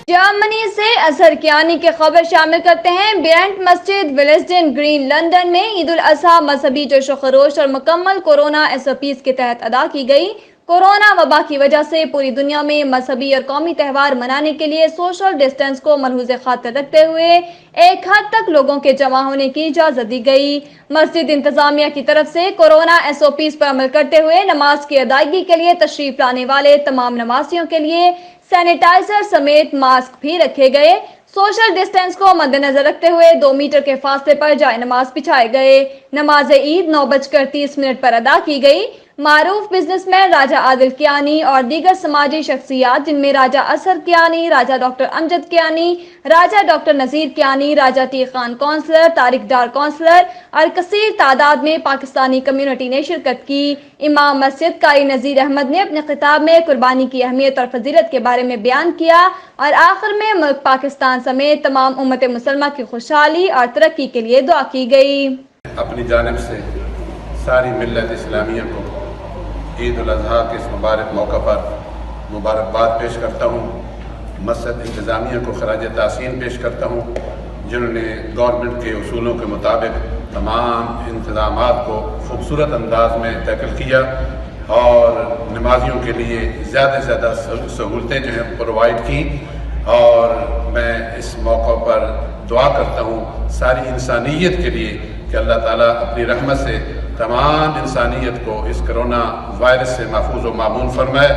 جرمنی سے اظہر کیانی کی خبر شامل کرتے ہیں۔ برینٹ مسجد ولسڈن گرین لندن میں عید الاضحیٰ مذہبی جوش و خروش اور مکمل کورونا SOPs کے تحت ادا کی گئی۔ کورونا وبا کی وجہ سے پوری دنیا میں مذہبی اور قومی تہوار منانے کے لیے سوشل ڈسٹنس کو ملحوظ خاطر رکھتے ہوئے ایک حد تک لوگوں کے جمع ہونے کی اجازت دی گئی۔ مسجد انتظامیہ کی طرف سے کورونا SOPs پر عمل کرتے ہوئے نماز کی ادائیگی کے لیے تشریف لانے والے تمام نمازیوں کے لیے سینیٹائزر سمیت ماسک بھی رکھے گئے۔ سوشل ڈسٹنس کو مد نظر رکھتے ہوئے 2 میٹر کے فاصلے پر جائے نماز بچھائے گئے۔ نماز عید 9:30 پر ادا کی گئی۔ معروف بزنس مین راجہ عادل کیانی اور دیگر سماجی شخصیات جن میں Raja Azhar Kiani, Raja doctor Amjad Kiani, Raja doctor Nazir Kiani, Raja T Khan councillor, Tariq Dar councillor اور کثیر تعداد میں پاکستانی کمیونٹی نے شرکت کی۔ امام مسجد قاری نذیر احمد نے اپنے خطاب میں قربانی کی اہمیت اور فضیلت کے بارے میں بیان کیا اور آخر میں ملک پاکستان سمیت تمام امت مسلمہ کی خوشحالی اور ترقی کے لیے دعا کی گئی۔ اپنی جانب سے ساری ملت اسلامیہ کو عید الاضحیٰ کے اس مبارک موقع پر مبارکباد پیش کرتا ہوں۔ مسجد انتظامیہ کو خراج تحسین پیش کرتا ہوں جنہوں نے گورنمنٹ کے اصولوں کے مطابق تمام انتظامات کو خوبصورت انداز میں ٹیکل کیا اور نمازیوں کے لیے زیادہ سے زیادہ سہولتیں جو ہیں پرووائڈ کی، اور میں اس موقع پر دعا کرتا ہوں ساری انسانیت کے لیے کہ اللہ تعالیٰ اپنی رحمت سے تمام انسانیت کو اس کرونا وائرس سے محفوظ و معمون فرمائے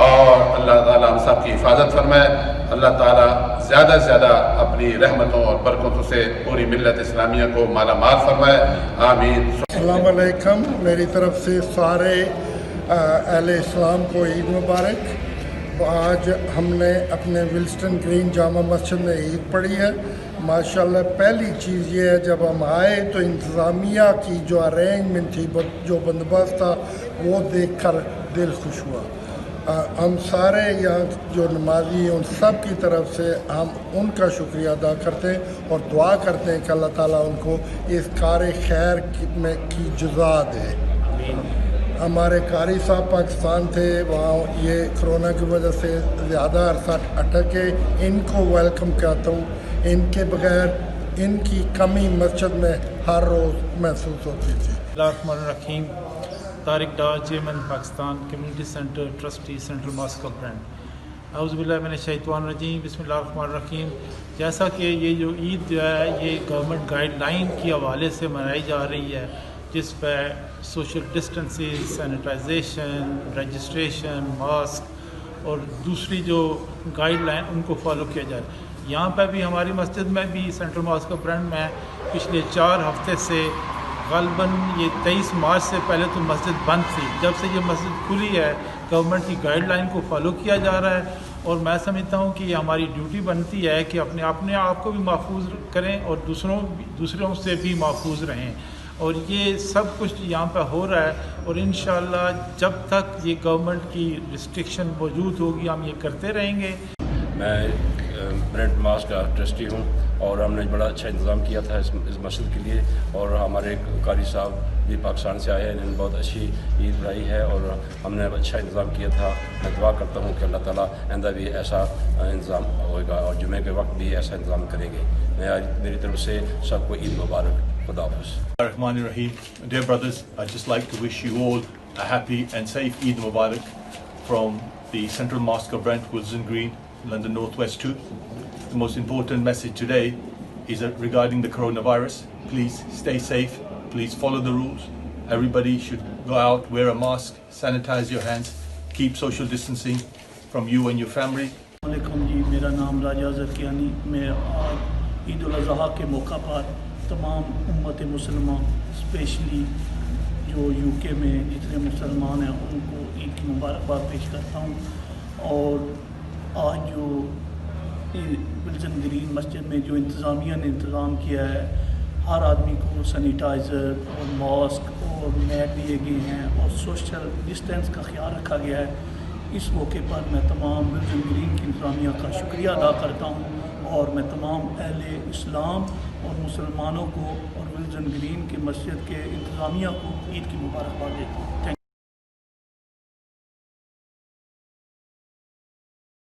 اور اللہ تعالیٰ ہم سب کی حفاظت فرمائے۔ اللہ تعالیٰ زیادہ سے زیادہ اپنی رحمتوں اور برکتوں سے پوری ملت اسلامیہ کو مالا مال فرمائے، آمین۔ السلام علیکم، میری طرف سے سارے اہل اسلام کو عید مبارک۔ آج ہم نے اپنے ولسٹن گرین جامع مسجد میں عید پڑھی ہے۔ ماشاءاللہ پہلی چیز یہ ہے جب ہم آئے تو انتظامیہ کی جو ارینجمنٹ تھی، جو بندوبست تھا، وہ دیکھ کر دل خوش ہوا۔ ہم سارے یہاں جو نمازی ہیں ان سب کی طرف سے ہم ان کا شکریہ ادا کرتے ہیں اور دعا کرتے ہیں کہ اللہ تعالیٰ ان کو اس کار خیر میں کی جزا دے۔ ہمارے قاری صاحب پاکستان تھے، وہاں یہ کرونا کی وجہ سے زیادہ عرصہ اٹکے، ان کو ویلکم کہتا ہوں۔ ان کے بغیر ان کی کمی مسجد میں ہر روز محسوس ہوتی تھی۔ بسم اللہ الرحمن الرحیم۔ Tariq Dar, chairman Pakistan community centre trustee central mosque of Brent. اعوذ باللہ من الشیطان الرجیم، بسم اللہ الرحمن الرحیم۔ جیسا کہ یہ جو عید جو ہے یہ گورنمنٹ گائیڈ لائن کے حوالے سے منائی جا رہی ہے، جس پہ social distances, sanitization, registration, mask اور دوسری جو گائیڈ لائن ان کو فالو کیا جائے۔ یہاں پہ بھی ہماری مسجد میں بھی سینٹرل ماسک آف برینٹ میں پچھلے 4 ہفتے سے غالباً یہ 23 مارچ سے پہلے تو مسجد بند تھی۔ جب سے یہ مسجد کھلی ہے گورنمنٹ کی گائیڈ لائن کو فالو کیا جا رہا ہے، اور میں سمجھتا ہوں کہ یہ ہماری ڈیوٹی بنتی ہے کہ اپنے آپ کو بھی محفوظ کریں اور دوسروں سے بھی محفوظ رہیں، اور یہ سب کچھ یہاں پہ ہو رہا ہے۔ اور انشاءاللہ جب تک یہ گورنمنٹ کی ریسٹرکشن موجود ہوگی ہم یہ کرتے رہیں گے۔ میں برینٹ ماسک کا ٹرسٹی ہوں اور ہم نے بڑا اچھا انتظام کیا تھا اس مسجد کے لیے، اور ہمارے قاری صاحب بھی پاکستان سے آئے ہیں، انہوں نے بہت اچھی عید بنائی ہے اور ہم نے اچھا انتظام کیا تھا۔ میں دعا کرتا ہوں کہ اللہ تعالیٰ آئندہ بھی ایسا انتظام ہوگا اور جمعے کے وقت بھی ایسا انتظام کریں گے۔ میں آج میری طرف سے سب کو عید مبارک۔ خدا حافظ۔ Rahman Rahim. Dear brothers, I'd just like to wish you all a happy and safe Eid Mubarak from the Central Mosque of Brent, Willesden Green, London Northwest 2. The most important message today is regarding the coronavirus. Please stay safe. Please follow the rules. Everybody should go out, wear a mask, sanitize your hands, keep social distancing from you and your family. Assalamualaikum جی، میرا نام راجہ اظہر کیانی۔ میں آج عید الاضحیٰ کے موقع پر تمام امت مسلمہ especially جو UK میں جتنے مسلمان ہیں ان کو عید کی مبارکباد پیش کرتا ہوں۔ اور آج جو ولسن گرین مسجد میں جو انتظامیہ نے انتظام کیا ہے، ہر آدمی کو سینیٹائزر اور ماسک اور میٹ دیے گئے ہیں اور سوشل ڈسٹینس کا خیال رکھا گیا ہے۔ اس موقع پر میں تمام ولسن گرین کی انتظامیہ کا شکریہ ادا کرتا ہوں، اور میں تمام اہل اسلام اور مسلمانوں کو اور ولسن گرین کے مسجد کے انتظامیہ کو عید کی مبارکباد دیتا ہوں۔